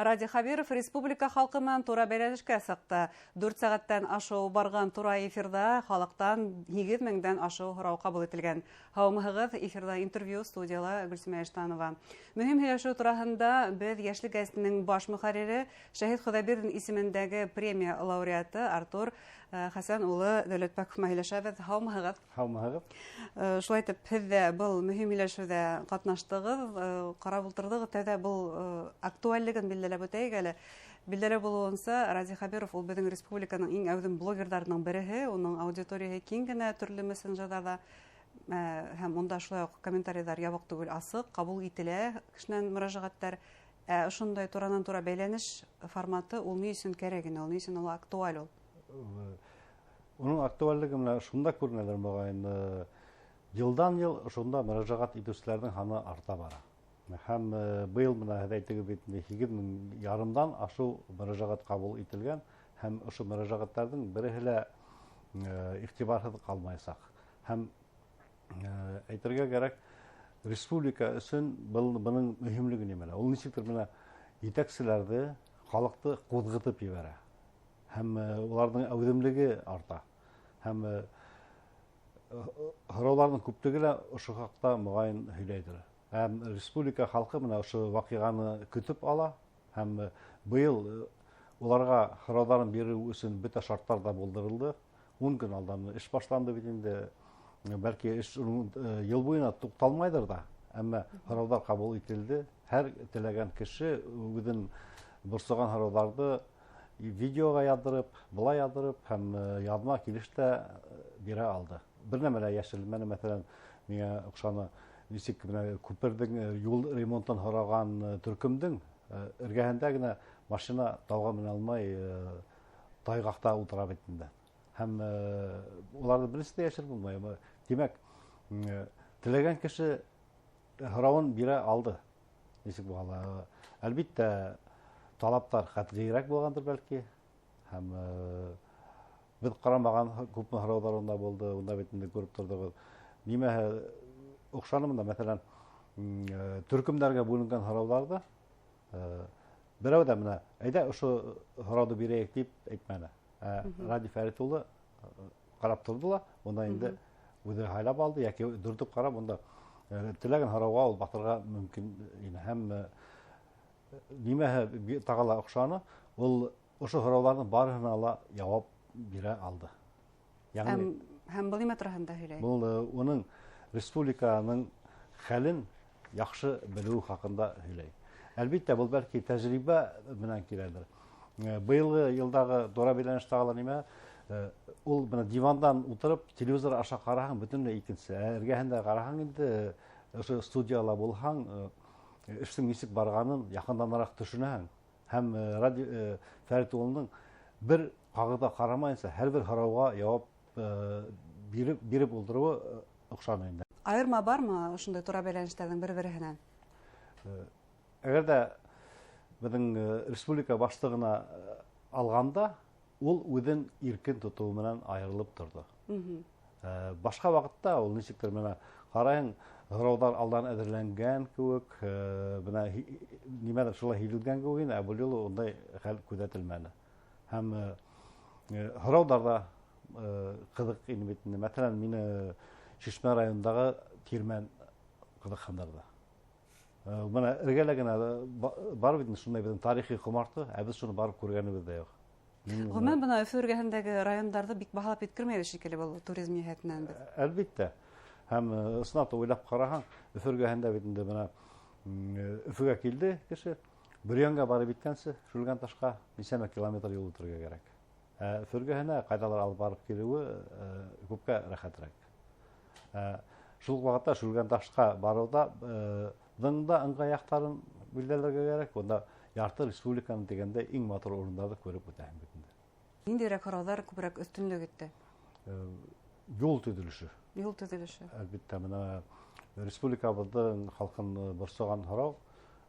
Ради Хабиров республика халқы менен тура бәйләнешкә сыкты. 4 сәгатьтән ашу барган тура эфирда халыктан 8 меңдән ашу һорау кабул ителгән. Һаумыгыз, эфирда интервью, студияла Гөлсемә Эштанова. Мөһим һөйләшү турында без Яшьлек гәзитенең баш мөхәррире Шәһид Худайбердин исемендәге премия лауреаты Артур Хәсән улы Дәүләтбәков һөйләшәбез. Һаумыгыз. Һаумыгыз. Шулай итеп, һез дә был мөһим һөйләшүдә катнаштыгыз, карап ултырдыгыз. Тәдә был актуальлыгын билдәләп үтәйек әле. Билдәләп булуынса, Ради Хабиров ул безнең республиканың иң әүдем блогерларының береһе, уның аудиторияһы киң генә төрле мессенджерларда һәм монда шулай ук комментарийлар ябык түгел, асык, кабул ителә кешенән мөрәҗәгатьләр. Шундай туранан-тура бәйләнеш форматы ул ни өчен кирәк ине, ул ни өчен ул актуаль ул? Уның актуальлыгы менә шунда күренәдер мөгаен. Йылдан-ел шунда мөрәҗәгать итүчеләрнең саны арта бара. Һәм быел менә әйтегез бит 8 мең ярымдан ашу мөрәҗәгать кабул ителгән һәм ошо мөрәҗәгатьләрнең береһе лә игътибарсыз калмаячак. Һәм әйтергә кирәк, республика өчен буның мөһимлеге нимәдә? Ул ничектер менә җитәкчеләрне, халыкты кузгатып җибәрә. Һәм уларның әүдемлеге арта. Һәм һорауларның күплеге лә ошо хакта мөгаен һөйләйдер. Һәм республика халкы менә ошо вакыйганы көтеп ала. Һәм быел уларга һорауларын бирү өчен бөтә шартлар да булдырылды. 10 көн алдан эш башланды бит инде. Бәлки эш ел буена тукталмайдыр да. Әмма һораулар кабул ителде. Һәр теләгән кеше үзен борсыган һорауларны видеога яздырып, булай яздырып һәм язма килештә бирә алды. Бер нәмәлә яшелмәне, мәсәлән, миңа охшаны ничек менә күпердең юл ремонтын һораган төркемдең эргәһендә генә машина тауга менә алмай тайгакта утыра бит инде. Һәм уларны берсе дә яшер булмай. Димәк, теләгән кеше һорауын бирә алды. Ничек була? Әлбиттә, талаптар катгыйрак булгандыр бәлки. Һәм без карамаган күпме һораулар онда булды, онда бит инде күреп тордыгыз. Нимә охшанымы да, мәсәлән, төркемнәргә бүленгән һорауларда берәү дә менә әйдә ошо һорауды бирәйек дип әйтмәде. Ради Фәрит улы карап тордылар, онда инде үзе хайлап алды, яки дөртүп карап, онда теләгән һорауга ул батырга мөмкин ине. Һәм нимәһе тагыла охшаны, ул ошо һорауларның барыһына ла җавап бирә алды. Һәм бу нимә турында һөйләй? Бу уның республиканың хәлен яхшы белү хакында һөйләй. Әлбиттә, бу бәлки тәҗрибә белән киләдер. Быелгы елдагы тура бәйләнештәге нимә? Ул менә дивандан утырып, телевизор аша караһаң, бөтенләй икенче. Эргәһендә караһаң инде, ошо студияла булһаң, эштең ничек барганын якынданрак төшенәһең. Һәм Ради Фәрит улының бер кагыда карамайынса, һәрбер һорауга җавап биреп булдыруы охшаны инде. Айырма бармы ошондай тура бәйләнештәрнең бер-береннән? Әгәр дә безнең республика башлыгына алганда, ул үзен иркен тотуы менән аерылып торды. Башка вакытта ул ничектер менә караң, һораулар алдан әзерләнгән кебек, менә нимәдер шулай һөйләгән кебек, ә бу юлы ондай хәл күзәтелмәде. Һәм һораулар да кызык ине бит. Мәсәлән, мине Шишмә районындагы Тирмән кызыксындырды. Менә эргәләгенә бар бит шундай безнең тарихи кумарты, ә без шуны барып күргәнебез дә юк. Гомумән бына Өфө эргәһендәге районнарда бик баһалап иткермәйбез шикелле бу туризм җәһәтеннән без. Әлбиттә. Һәм ысынап уйлап караһаң, Өфө эргәһендә бит инде менә Өфөгә килде кеше, Бөрьәнгә барып иткәнсе, Шүлгән ташка ничәмә километр юл үтәргә кирәк. Өфө эргәһенә кайдалар алып барып килүе күпкә рәхәтрәк. Шул вакытта Шүлгән ташка баруда дыңда ыңгай яктарын билдәләргә кирәк. Онда ярты республиканы дигәндә иң матур урыннарны күреп үтәһең бит инде. Ниндирәк һораулар күбрәк өстөнлек итте? Юл төзелеше. Юл төзелеше. Әлбиттә, менә республикабызның халкын борсыган һорау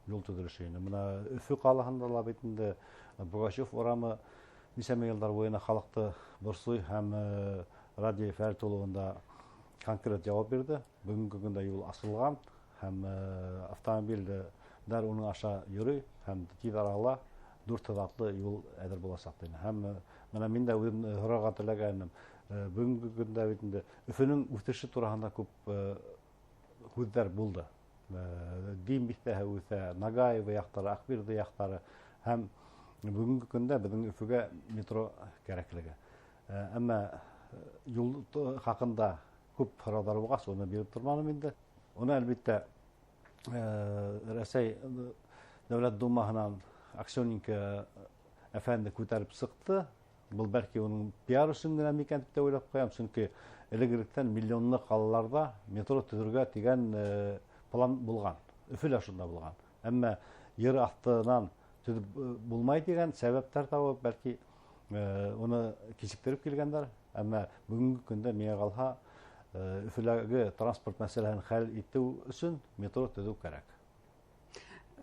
юл төзелеше ине. Менә Өфө калаһында ла бит инде Бугачев урамы ничәмә еллар буена халыкты борсый һәм Ради Фәрит улында конкрет җавап бирде. Бүгенге көндә юл асылган һәм автомобиль дәр уның аша йөрөй һәм тиз арала 4 атлы юл әзер булачак дине. Һәм менә мин дә үзем һорарга теләгәнем. Бүгенге көндә бит инде Өфөнең үсеше турында күп сүзләр булды. Дим бистәһе үсә, Нагаева яктары, Акбирды яктары һәм бүгенге көндә безнең Өфөгә метро кирәклеге. Әмма юл хакында күп һораулар булгач, уны биреп тормадым инде. Уны әлбәттә Рәсәй Дәүләт Думаһынан акционники әфәнде күтәреп сықты. Бұл бәлки оның пиар өчен генә микән дип тә уйлап куям, чөнки элегрәктән миллионлы калаларда метро төзергә дигән план булган. Өфөлә шунда булган. Әмма ер астынан төзеп булмай дигән сәбәпләр табып, бәлки уны кичектереп килгәннәр. Әмма бүгенге көндә миңа калса Өфөләге транспорт мәсьәләһен хәл итү өчен метро төзү кирәк.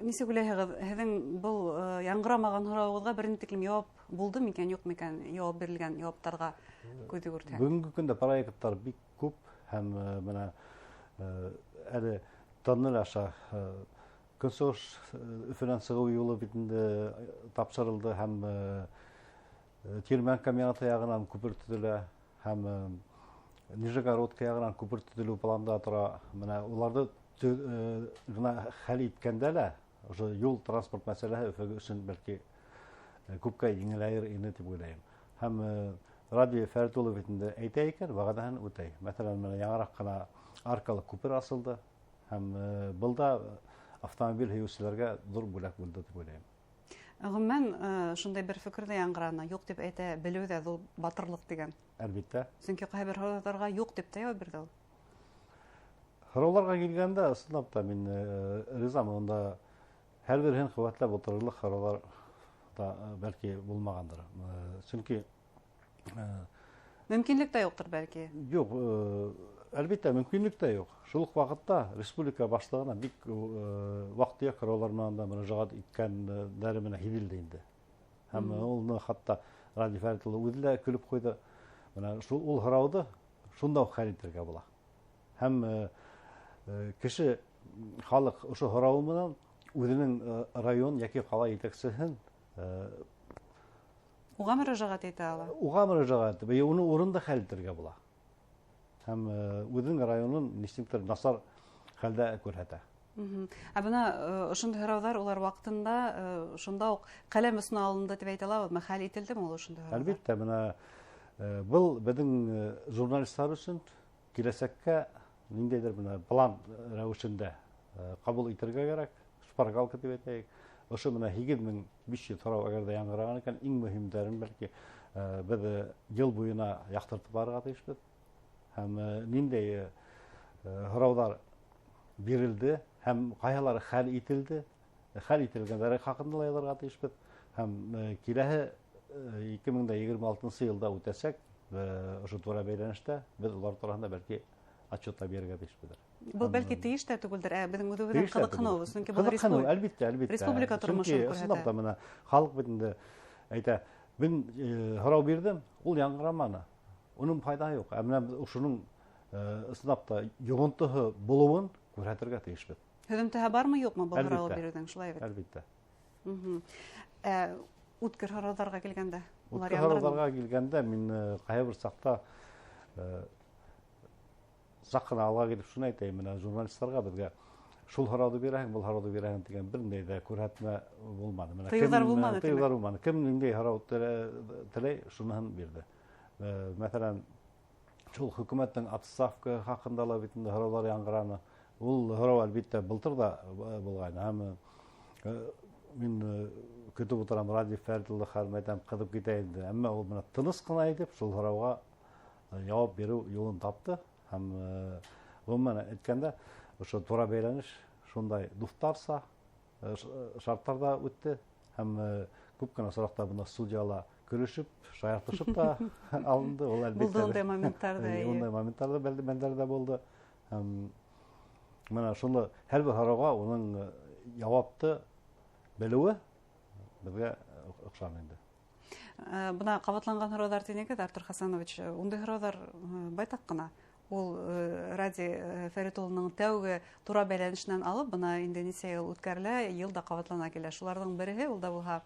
Нисек уйлайһығыҙ, һеҙҙең был яңғырамаған һорауығыҙға бер тиклем яуап булды микән, юҡ микән, яуап бирелгән яуаптарға күҙ йүгертһәң? Бүгенге көндә проекттар бик күп һәм менә әле Тоннель аша Көнсығыш Өфөнән сығыу юлы бит инде тапшырылды һәм Тирмән комбинаты яғынан күпер төҙөлә һәм Нижегородка яғынан күпер төҙөлөү планда тора. Менә уларҙы гына хәл иткәндә лә юл транспорт мәсьәләһе Өфө өчен бәлки күпкә еңеләйер ине дип уйлайым. Һәм Радий Фәрдуллов бит инде әйтә икән, вәғәҙәһен үтәй. Мәҫәлән, менә яңыраҡ ҡына аркалы күпер асылды һәм был да автомобиль һөйөүселәргә ҙур бүләк булды дип уйлайым. Ғөмүмән, шундай бер фекерҙе яңғыраны, юҡ дип әйтә белеү ҙә ҙур батырлыҡ дигән. Әлбиттә. Сөнки ҡайһы бер һорауҙарға юҡ дип тә яуап бирҙе ул. Һорауларға килгәндә, ысынлап та мин ризамын. Унда һәр береһен ҡеүәтләп ултырырлыҡ һораулар да бәлки булмағандыр. Сөнки мөмкинлек тә юҡтыр бәлки. Юҡ, әлбиттә мөмкинлек тә юҡ. Шул уҡ ваҡытта республика башлығына бик ваҡ-төйәк һораулар менән дә мөрәжәғәт иткәндәре менән һиҙелде инде. Һәм ул хатта Радий Фәрдуллов үҙе лә көлөп ҡуйҙы. Ул һорауҙы шунда уҡ хәл итергә була. Һәм кеше, халыҡ ошо һорауы менән үҙенең район йәки ҡала етәксеһен уға мөрәжәғәт итә ала. Уға мөрәжәғәт, уны урында хәл итергә була. Һәм үҙенең районын нисектер насар хәлдә күрһәтә. Ә бына ошондай һорауҙар улар ваҡытында шунда уҡ ҡәләм өҫтөнә алынды тип әйтә алабыҙмы? Хәл ителдеме ул ошондай һорауҙар? Әлбиттә, бына был беҙҙең журналистар өсөн киләсәккә ниндәйҙер план рәүешендә ҡабул итергә кәрәк. Шпаргалка тип әйтәйек. Ошо менә 8500 һорау әгәр ҙә яңғыраған икән, иң мөһимдәрен бәлки беҙ йыл буйына яҡтыртып барырға тейешбеҙ. Һәм ниндәй һорауҙар бирелде һәм ҡайһылары хәл ителде, хәл ителгәндәре хаҡында ла яҙырға тейешбеҙ. Һәм киләһе 2026 йылда үтәсәк ошо тура бәйләнештә беҙ улар тураһында бәлки отчетта бирергә тейешбеҙ. Был бәлки тейеш тә түгелдер, беҙҙең үҙебеҙҙең ҡыҙыҡһыныуыбыҙ, сөнки был республика тормошон күрһәтә. Ысынлап та менә халыҡ бит инде әйтә, мин һорау бирҙем, ул яңғыраманы. Уның файдаһы юҡ. Ә менә ошоның ысынлап та йоғонтоһо булыуын күрһәтергә тейешбеҙ. Һөҙөмтәһе бармы, юҡмы был һорау биреүҙең? Шулай бит. Әлбиттә. Үткер һорауҙарға килгәндә? Үткер һорауҙарға килгәндә мин ҡайһы бер саҡта саҡ ҡына алға килеп шуны әйтәйем, менә журналистарға беҙгә шул һорауҙы бирәһең, был һорауҙы бирәһең тигән бер ниндәй ҙә күрһәтмә булманы. Тыйыуҙар булманы. Тыйыуҙар булманы. Кем ниндәй һорау теләй, шуныһын бирҙе. Мәҫәлән, шул хөкүмәттең отставка хаҡында ла бит инде һорауҙар яңғыраны. Ул һорау әлбиттә былтыр да булғайны. Һәм мин көтөп ултырам, Радий Фәрдуллов хәҙер ҡыҙып китә инде. Әммә ул менә тыныс ҡына итеп шул һорауға яуап биреү юлын тапты. Һәм ғөмүмән әйткәндә, ошо тура бәйләнеш шундай дуҫтарса шарттарда үтте. Һәм күп кенә осраҡта бына судьяла көлөшөп, шаяртышып та алынды. Булды ундай моменттар да. Ундай моменттар да бәлдә булды. Һәм менә шуны һәр бер һорауға уның яуапты белеүе беҙгә оҡшаны инде. Бына ҡабатланған һорауҙар тинегеҙ, Артур Хасанович, ундай һорауҙар байтаҡ ҡына. ул Ради Фәрит улының тәүге тура бәйләнешеннән алып, бына инде ничә ел үткәрелә, ел да кабатлана килә. Шуларның береһе ул да булһа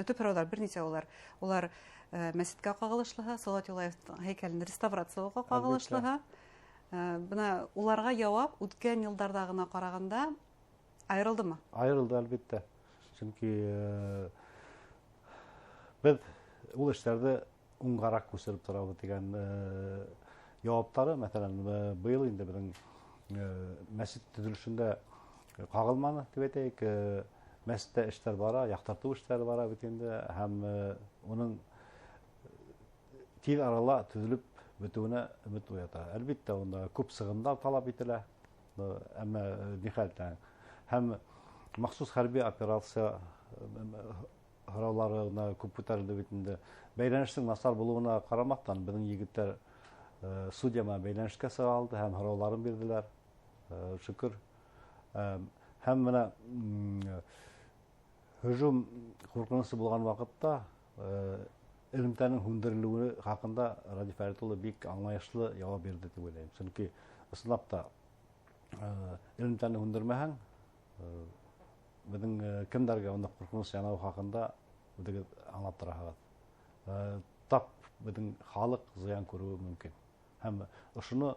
төп һораулар берничә улар. Улар мәчеткә кагылышлыһы, Салават Юлаевның һәйкәлен реставрациялауга кагылышлыһы. Бына уларга явап үткән елдарда гына караганда айрылдымы? Айрылды, әлбәттә. Чөнки без ул эшләрдә уңгарак күрсәтеп торабыз дигән яwaптары, мәсәлән, быел инде безнең мәчет төзелешендә кагылманы дип әйтәйек. Мәчеттә эшләр бара, яктырту эшләре бара бит инде, һәм уның тиз арала төзелеп бетүенә өмет уята. Әлбәттә, онда күп сыгымдар талап ителә. Әмма нихәлтән һәм махсус хәрби операция һорауларына күп күтәрелде бит инде. Бәйләнештең насар булуына карамастан, безнең егетләр судьяма бәйләнешкә сыга алды һәм һорауларын бирделәр. Шөкер. Һәм менә һөҗүм куркынычы булган вакытта элемтәнең һүндерелүе хакында Ради Фәрит улы бик аңлаешлы җавап бирде дип уйлыйм. Чөнки ысынлап та элемтәнне һүндермәһәң, безнең кемдәргә анда куркыныч янау хакында үдегез аңлап торабыз. Тап безнең халык зыян күрүе мөмкин. Һәм шуны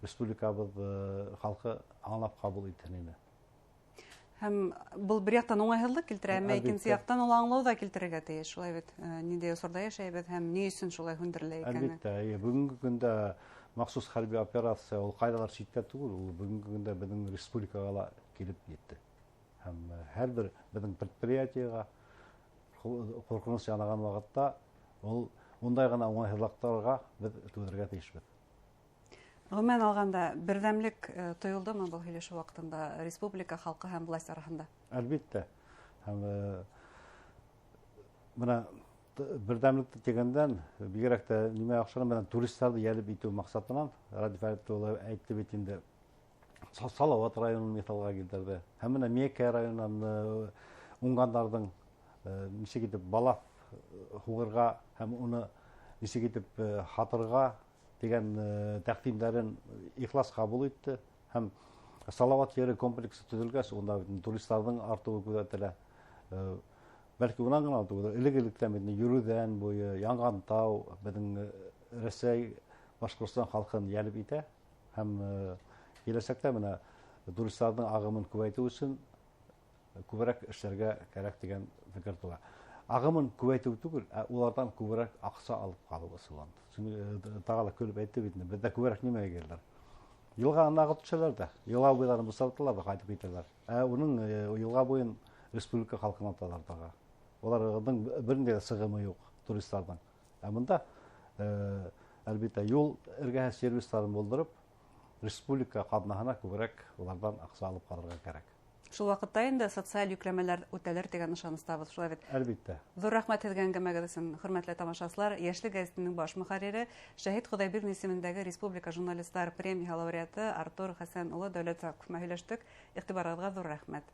республикабыз халкы аңлап кабул иткән. Һәм был бер яктан уңайһызлык килтерә, әмма икенче яктан ул аңлау да килтерергә тиеш. Шулай бит, ниндәй осорда яшәйбез һәм ни өчен шулай һүндерелә икәнен. Әлбәттә, бүгенге көндә махсус хәрби операция ул кайдалар читтә түгел, ул бүгенге көндә безнең республикага ла килеп җитте. Һәм һәрбер безнең предприятиегә куркыныч янаган вакытта ул ундай гына уңайһызлыкларга без түзәргә тиешбез. Гомумән алганда бердәмлек тоелдымы бу һөйләшү вакытында республика халкы һәм власть арасында? Әлбәттә. Һәм менә бердәмлек дигәндән бигрәк тә нимә яхшырак менә туристларны җәлеп итү максатыннан Ради Фәрит улы әйтте бит инде. Салават районын мисалга китерде. Һәм менә Мекка районынан уңгандардың ничек итеп балаф хугырга һәм уны ничек итеп хатырга дигән тәкъдимнәрен ихлас кабул итте. Һәм Салават йөре комплексы төзелгәч, онда туристларның артуы күзәтелә. Бәлки унан гына түгел, элек-электән йөрүдән буе янган тау безнең Рәсәй, Башкортстан халкын җәлеп итә. Һәм киләчәктә менә туристларның агымын күбәйтү өчен күбрәк эшләргә кирәк дигән фикер туа. Агымын күбәйтү түгел, улардан күбрәк акча алып калу ысулы. Тагала көлеп әйтте бит, бездә күбрәк нимәгә килделәр. Елга аңа төшәләр дә, елга буйларын бусарталар да кайтып китәләр. Уның елга буен республика халкына таларга. Уларның бернинди сыгымы юк туристлардан. Монда әлбәттә юл эргәһе сервисларын булдырып, республика катнаһына күбрәк улардан акча алып карарга кирәк. Шул вакытта инде социаль yüklәмәләр үтәлер дигән ышаныстабыз. Шулай бит. Әлбәттә. Зур рәхмәт сезгә әңгәмәгез өчен, хөрмәтле тамашачылар. Яшьлек гәзитенең баш мөхәррире, Шәһид Ходайбирдин исемендәге республика журналистлар премия лауреаты Артур Хәсән улы Дәүләт Заков һөйләштек. Игътибарыгызга зур рәхмәт.